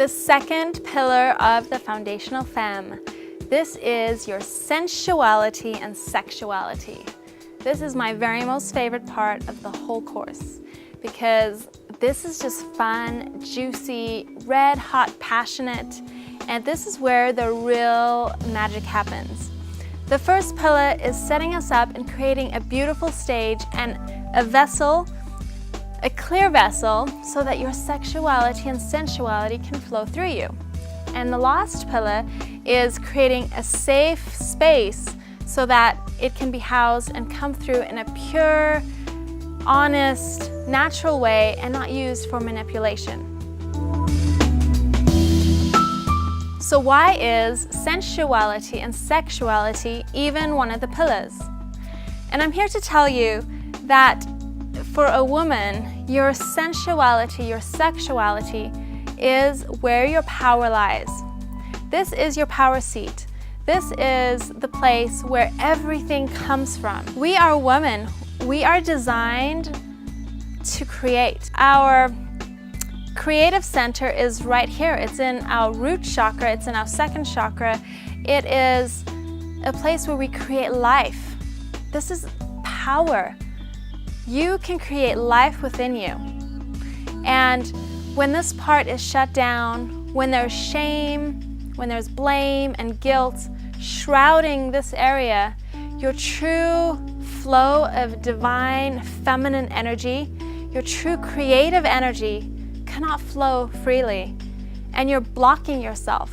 The second pillar of the foundational femme. This is your sensuality and sexuality. This is my very most favorite part of the whole course because this is just fun, juicy, red hot, passionate, and this is where the real magic happens. The first pillar is setting us up and creating a beautiful stage and a vessel, a clear vessel, so that your sexuality and sensuality can flow through you. And the last pillar is creating a safe space so that it can be housed and come through in a pure, honest, natural way and not used for manipulation. So why is sensuality and sexuality even one of the pillars? And I'm here to tell you that for a woman, your sensuality, your sexuality is where your power lies. This is your power seat. This is the place where everything comes from. We are women. We are designed to create. Our creative center is right here. It's in our root chakra. It's in our second chakra. It is a place where we create life. This is power. You can create life within you. And when this part is shut down, when there's shame, when there's blame and guilt shrouding this area, your true flow of divine feminine energy, your true creative energy cannot flow freely, and you're blocking yourself.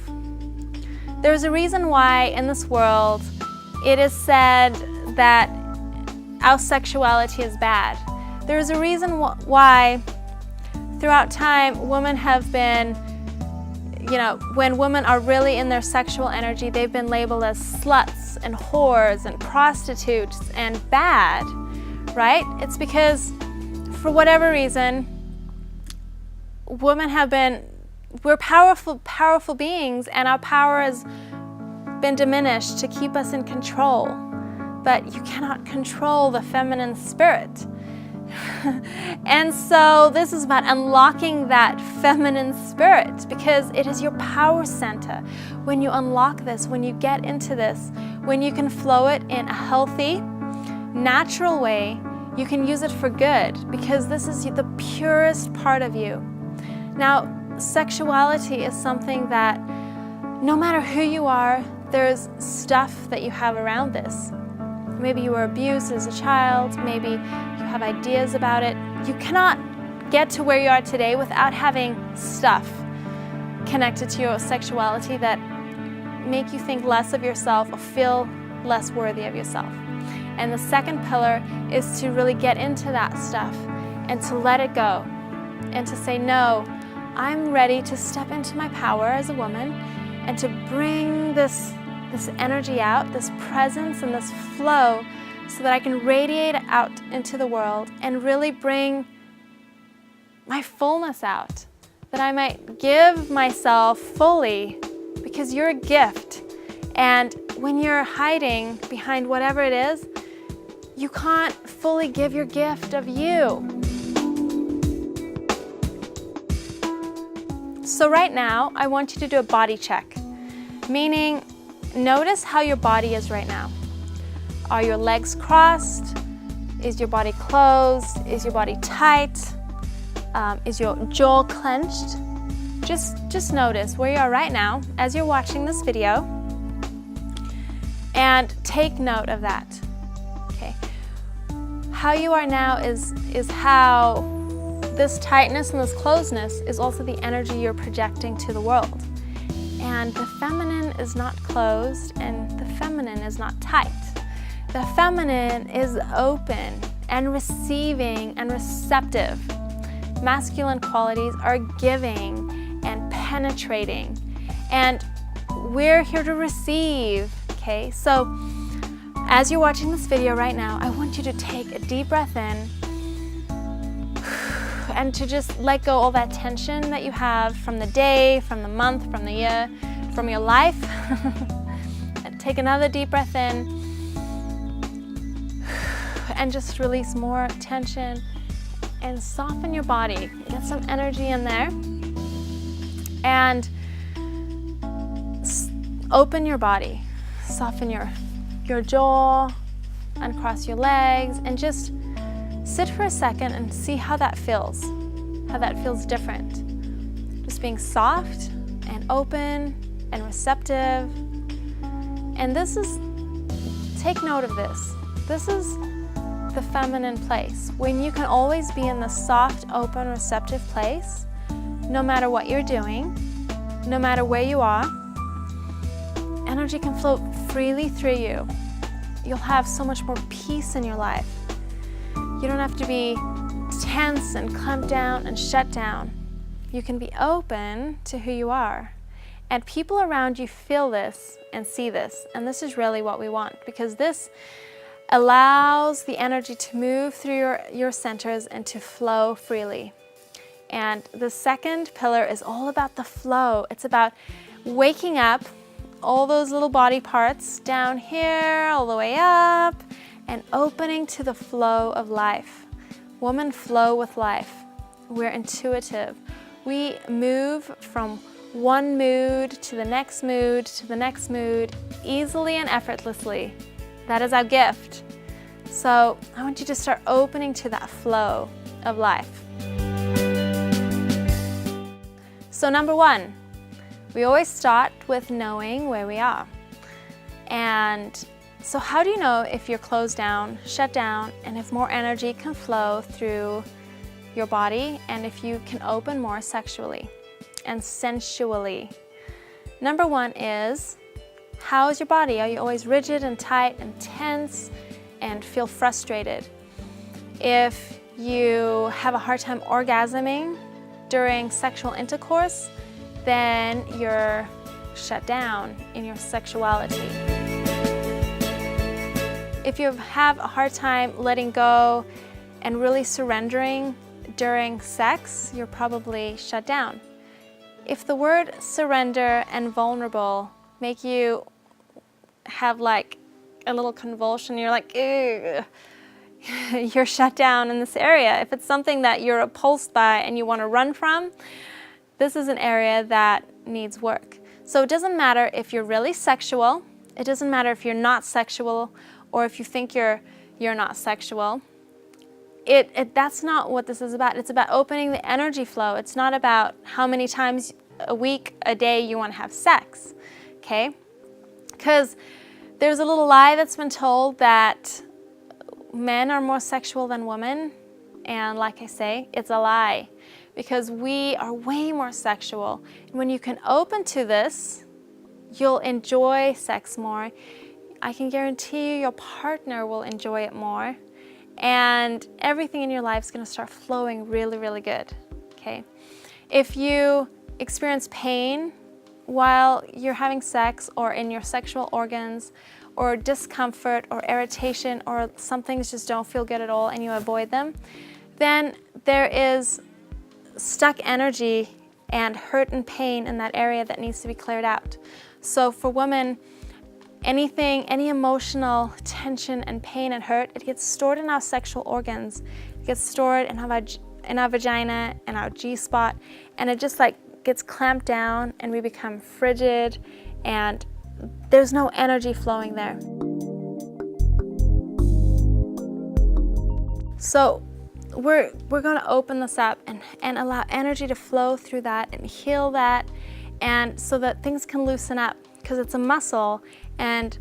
There's a reason why in this world it is said that our sexuality is bad. There's a reason why throughout time women have been, when women are really in their sexual energy, they've been labeled as sluts and whores and prostitutes and bad, right? It's because for whatever reason, we're powerful beings, and our power has been diminished to keep us in control. But you cannot control the feminine spirit. And so this is about unlocking that feminine spirit because it is your power center. When you unlock this, when you get into this, when you can flow it in a healthy, natural way, you can use it for good because this is the purest part of you. Now, sexuality is something that no matter who you are, there's stuff that you have around this. Maybe you were abused as a child, maybe you have ideas about it. You cannot get to where you are today without having stuff connected to your sexuality that make you think less of yourself or feel less worthy of yourself. And the second pillar is to really get into that stuff and to let it go and to say, no, I'm ready to step into my power as a woman and to bring this energy out, this presence and this flow, so that I can radiate out into the world and really bring my fullness out, that I might give myself fully, because you're a gift. And when you're hiding behind whatever it is, you can't fully give your gift of you. So right now, I want you to do a body check, meaning notice how your body is right now. Are your legs crossed? Is your body closed? Is your body tight? Is your jaw clenched? Just notice where you are right now as you're watching this video and take note of that. Okay. How you are now is how this tightness and this closedness is also the energy you're projecting to the world. And the feminine is not closed and the feminine is not tight. The feminine is open and receiving and receptive. Masculine qualities are giving and penetrating. And we're here to receive, okay? So as you're watching this video right now, I want you to take a deep breath in and to just let go all that tension that you have from the day, from the month, from the year, from your life. And take another deep breath in and just release more tension and soften your body. Get some energy in there. And open your body, soften your jaw, uncross your legs, and just sit for a second and see how that feels different. Just being soft and open and receptive. And take note of this. This is the feminine place, when you can always be in the soft, open, receptive place, no matter what you're doing, no matter where you are. Energy can flow freely through you. You'll have so much more peace in your life. You don't have to be tense and clamped down and shut down. You can be open to who you are. And people around you feel this and see this. And this is really what we want, because this allows the energy to move through your centers and to flow freely. And the second pillar is all about the flow. It's about waking up all those little body parts down here, all the way up, and opening to the flow of life. Women flow with life. We're intuitive. We move from one mood to the next mood to the next mood, easily and effortlessly. That is our gift. So I want you to start opening to that flow of life. So number one, we always start with knowing where we are. And so how do you know if you're closed down, shut down, and if more energy can flow through your body, and if you can open more sexually and sensually? Number one is, how is your body? Are you always rigid and tight and tense and feel frustrated? If you have a hard time orgasming during sexual intercourse, then you're shut down in your sexuality. If you have a hard time letting go and really surrendering during sex, you're probably shut down. If the word surrender and vulnerable make you have like a little convulsion, you're like, ugh, you're shut down in this area. If it's something that you're repulsed by and you want to run from, this is an area that needs work. So it doesn't matter if you're really sexual, it doesn't matter if you're not sexual, or if you think you're not sexual. That's not what this is about. It's about opening the energy flow. It's not about how many times a week, a day you want to have sex, okay? Because there's a little lie that's been told that men are more sexual than women, and like I say, it's a lie, because we are way more sexual. And when you can open to this, you'll enjoy sex more. I can guarantee you your partner will enjoy it more, and everything in your life is going to start flowing really, really good, okay? If you experience pain while you're having sex, or in your sexual organs, or discomfort or irritation, or some things just don't feel good at all and you avoid them, then there is stuck energy and hurt and pain in that area that needs to be cleared out. So for women, any emotional tension and pain and hurt, it gets stored in our sexual organs. It gets stored in our vagina and our G-spot, and it just like gets clamped down, and we become frigid, and there's no energy flowing there. So we're going to open this up and allow energy to flow through that and heal that, and so that things can loosen up, because it's a muscle, and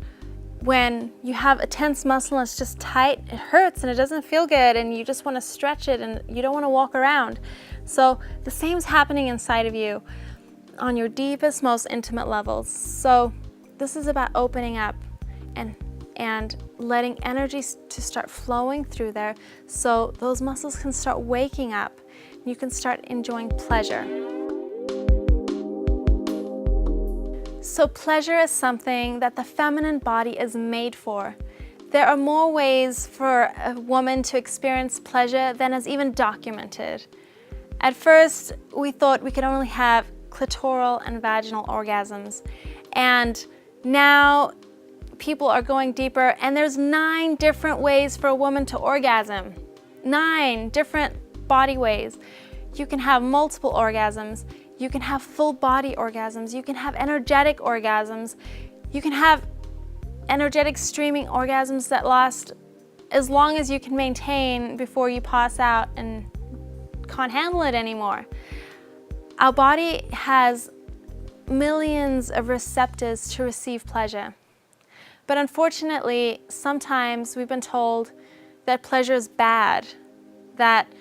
when you have a tense muscle and it's just tight, it hurts and it doesn't feel good, and you just want to stretch it and you don't want to walk around. So the same is happening inside of you on your deepest, most intimate levels. So this is about opening up and letting energy to start flowing through there, so those muscles can start waking up and you can start enjoying pleasure. So pleasure is something that the feminine body is made for. There are more ways for a woman to experience pleasure than is even documented. At first, we thought we could only have clitoral and vaginal orgasms, and now people are going deeper, and there's 9 different ways for a woman to orgasm. 9 different body ways. You can have multiple orgasms. You can have full body orgasms. You can have energetic orgasms. You can have energetic streaming orgasms that last as long as you can maintain before you pass out and can't handle it anymore. Our body has millions of receptors to receive pleasure. But unfortunately, sometimes we've been told that pleasure is bad, that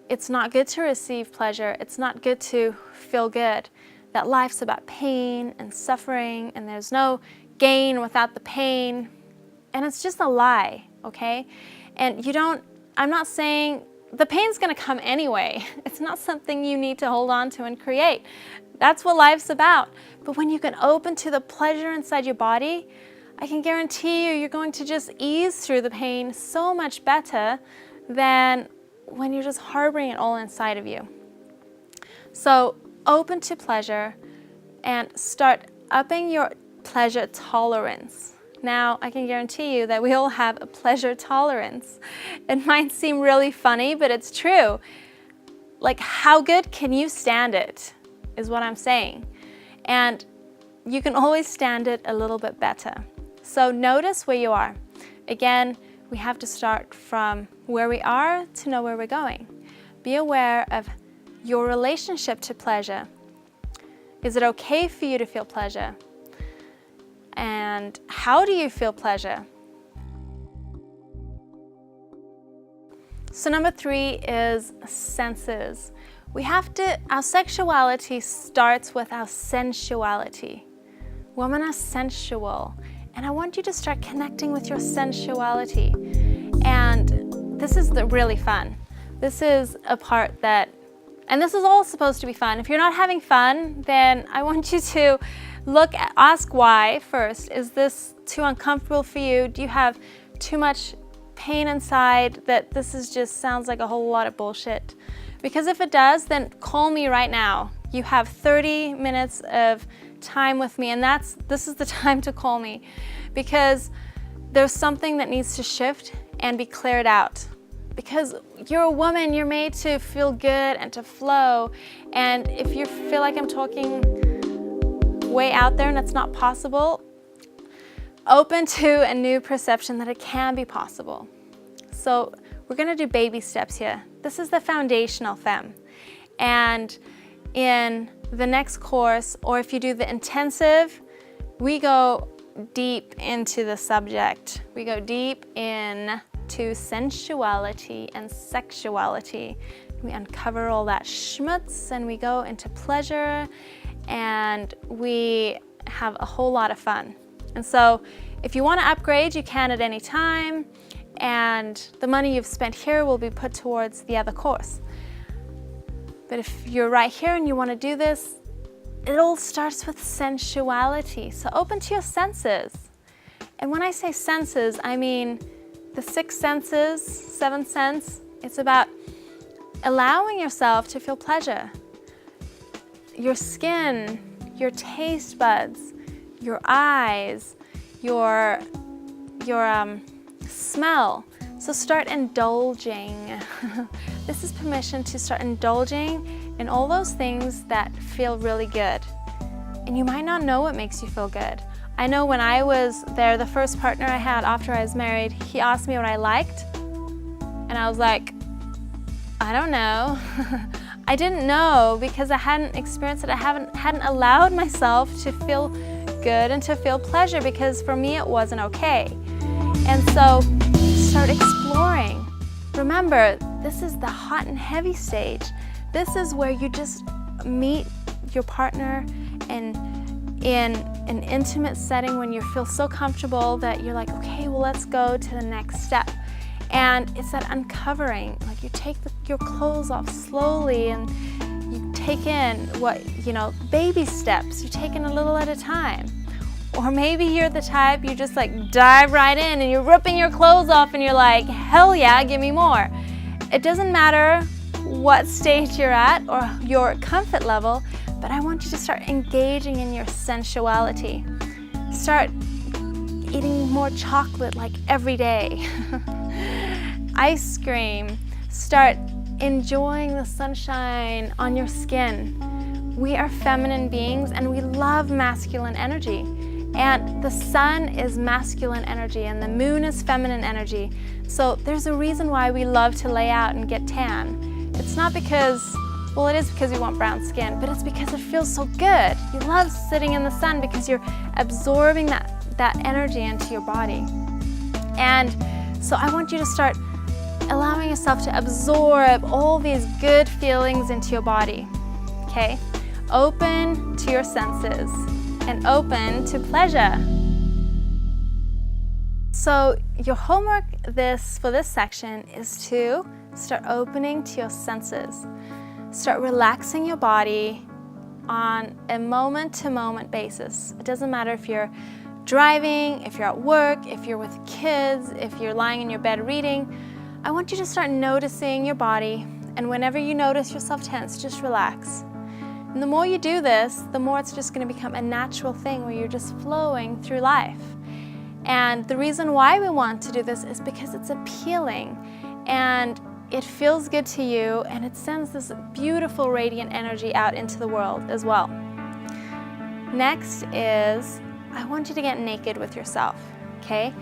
it's not good to receive pleasure, it's not good to feel good, that life's about pain and suffering and there's no gain without the pain. And it's just a lie, okay? And I'm not saying the pain's gonna come anyway. It's not something you need to hold on to and create. That's what life's about. But when you can open to the pleasure inside your body, I can guarantee you're going to just ease through the pain so much better than when you're just harboring it all inside of you. So open to pleasure and start upping your pleasure tolerance. Now, I can guarantee you that we all have a pleasure tolerance. It might seem really funny, but it's true. Like, how good can you stand it, is what I'm saying. And you can always stand it a little bit better. So notice where you are. Again, we have to start from where we are to know where we're going. Be aware of your relationship to pleasure. Is it okay for you to feel pleasure? And how do you feel pleasure? So number 3 is senses. Our sexuality starts with our sensuality. Women are sensual, and I want you to start connecting with your sensuality. And this is really fun. This is a part and this is all supposed to be fun. If you're not having fun, then I want you to ask why first. Is this too uncomfortable for you? Do you have too much pain inside that this just sounds like a whole lot of bullshit? Because if it does, then call me right now. You have 30 minutes of time with me, and this is the time to call me, because there's something that needs to shift and be cleared out. Because you're a woman, you're made to feel good and to flow. And if you feel like I'm talking way out there and it's not possible, open to a new perception that it can be possible. So we're gonna do baby steps here. This is the foundational femme. And in the next course, or if you do the intensive, we go deep into the subject. We go deep into sensuality and sexuality. We uncover all that schmutz and we go into pleasure, and we have a whole lot of fun. And so if you want to upgrade, you can at any time, and the money you've spent here will be put towards the other course. But if you're right here and you want to do this, it all starts with sensuality. So open to your senses. And when I say senses, I mean the 6 senses, 7th sense. It's about allowing yourself to feel pleasure. Your skin, your taste buds, your eyes, your smell. So start indulging. This is permission to start indulging in all those things that feel really good. And you might not know what makes you feel good. I know when I was there, the first partner I had after I was married, he asked me what I liked. And I was like, I don't know. I didn't know because I hadn't experienced it. I hadn't allowed myself to feel good and to feel pleasure, because for me it wasn't okay. And so start exploring. Remember, this is the hot and heavy stage. This is where you just meet your partner and in an intimate setting when you feel so comfortable that you're like, okay, well, let's go to the next step. And it's that uncovering, like you take your clothes off slowly and you take in baby steps. You take in a little at a time. Or maybe you're the type, you just like dive right in and you're ripping your clothes off and you're like, hell yeah, give me more. It doesn't matter what stage you're at or your comfort level, but I want you to start engaging in your sensuality. Start eating more chocolate like every day. Ice cream. Start enjoying the sunshine on your skin. We are feminine beings and we love masculine energy. And the sun is masculine energy and the moon is feminine energy. So there's a reason why we love to lay out and get tan. It's not because, well, it is because we want brown skin, but it's because it feels so good. You love sitting in the sun because you're absorbing that energy into your body. And so I want you to start allowing yourself to absorb all these good feelings into your body, okay? Open to your senses and open to pleasure. So your homework for this section is to start opening to your senses. Start relaxing your body on a moment-to-moment basis. It doesn't matter if you're driving, if you're at work, if you're with kids, if you're lying in your bed reading. I want you to start noticing your body, and whenever you notice yourself tense, just relax. And the more you do this, the more it's just going to become a natural thing where you're just flowing through life. And the reason why we want to do this is because it's appealing and it feels good to you, and it sends this beautiful radiant energy out into the world as well. Next is, I want you to get naked with yourself, okay?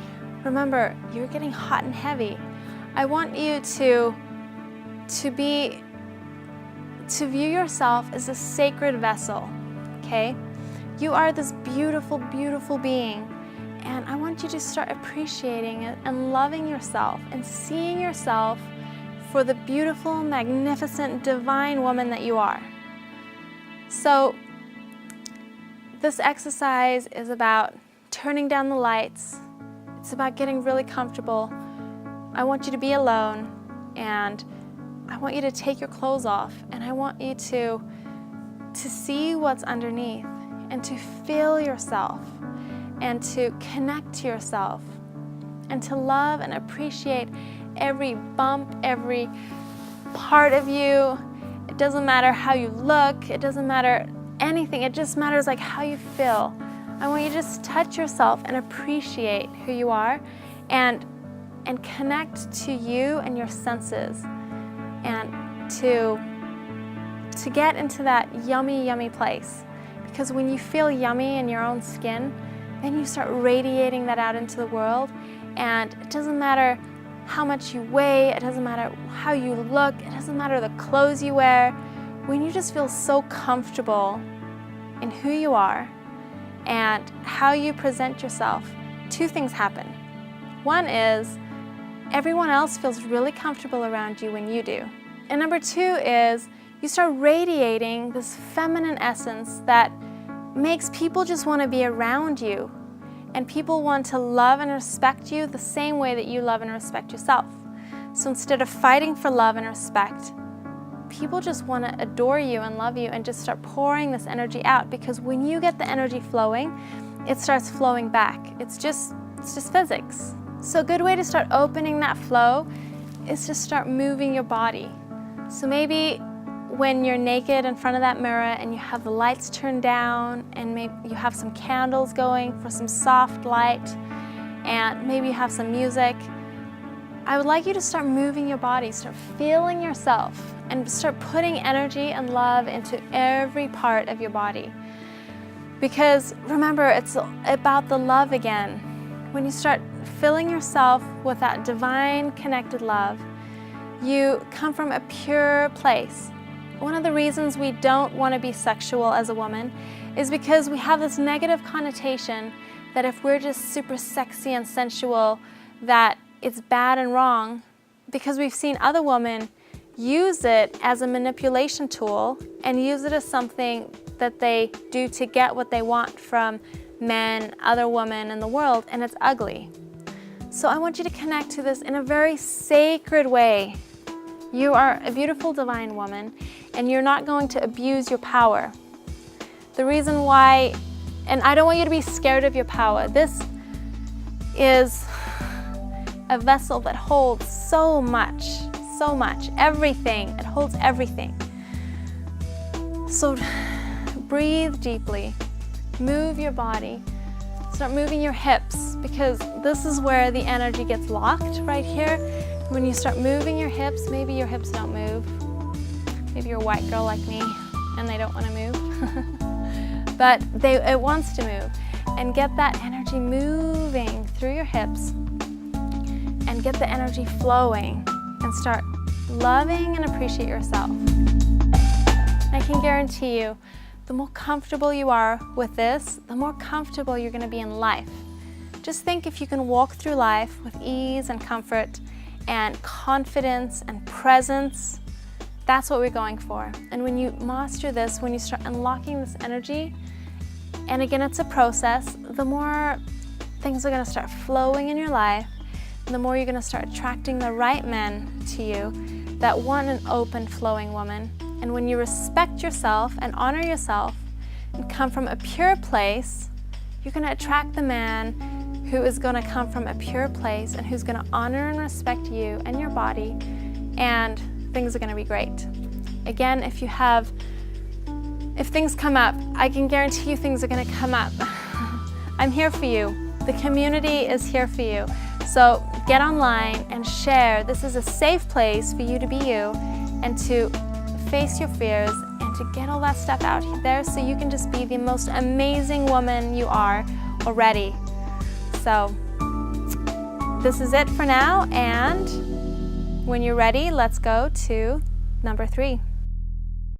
Remember, you're getting hot and heavy. I want you to view yourself as a sacred vessel, okay? You are this beautiful, beautiful being, and I want you to start appreciating it and loving yourself and seeing yourself for the beautiful, magnificent, divine woman that you are. So this exercise is about turning down the lights. It's about getting really comfortable. I want you to be alone, and I want you to take your clothes off, and I want you to see what's underneath and to feel yourself and to connect to yourself and to love and appreciate every bump, every part of you. It doesn't matter how you look, it doesn't matter anything, it just matters like how you feel. I want you to just touch yourself and appreciate who you are and connect to you and your senses, and to get into that yummy, yummy place. Because when you feel yummy in your own skin, then you start radiating that out into the world, and it doesn't matter how much you weigh, it doesn't matter how you look, it doesn't matter the clothes you wear. When you just feel so comfortable in who you are and how you present yourself, two things happen. One is everyone else feels really comfortable around you when you do. And number two is you start radiating this feminine essence that makes people just want to be around you, and people want to love and respect you the same way that you love and respect yourself. So instead of fighting for love and respect, people just want to adore you and love you and just start pouring this energy out, because when you get the energy flowing, it starts flowing back. It's just physics. So a good way to start opening that flow is to start moving your body. So maybe when you're naked in front of that mirror and you have the lights turned down, and maybe you have some candles going for some soft light, and maybe you have some music, I would like you to start moving your body, start feeling yourself, and start putting energy and love into every part of your body. Because remember, it's about the love again. When you start filling yourself with that divine connected love, you come from a pure place. One of the reasons we don't want to be sexual as a woman is because we have this negative connotation that if we're just super sexy and sensual, that it's bad and wrong, because we've seen other women use it as a manipulation tool and use it as something that they do to get what they want from men, other women in the world, and it's ugly. So I want you to connect to this in a very sacred way. You are a beautiful divine woman, and you're not going to abuse your power. The reason why, and I don't want you to be scared of your power. This is a vessel that holds so much, everything. It holds everything. So breathe deeply, move your body, start moving your hips, because this is where the energy gets locked, right here. When you start moving your hips, maybe your hips don't move. Maybe you're a white girl like me. and they don't want to move. But it wants to move. And get that energy moving through your hips and get the energy flowing and start loving and appreciate yourself. I can guarantee you, the more comfortable you are with this, the more comfortable you're going to be in life. Just think if you can walk through life with ease and comfort and confidence and presence. That's what we're going for. And when you master this, when you start unlocking this energy, and again, it's a process, the more things are going to start flowing in your life, and the more you're going to start attracting the right men to you that want an open, flowing woman. And when you respect yourself and honor yourself and come from a pure place, you're going to attract the man who is going to come from a pure place and who's going to honor and respect you and your body, and things are going to be great. Again, if things come up, I can guarantee you things are going to come up. I'm here for you. The community is here for you. So get online and share. This is a safe place for you to be you and to face your fears and to get all that stuff out there so you can just be the most amazing woman you are already. So this is it for now, and when you're ready, let's go to number 3.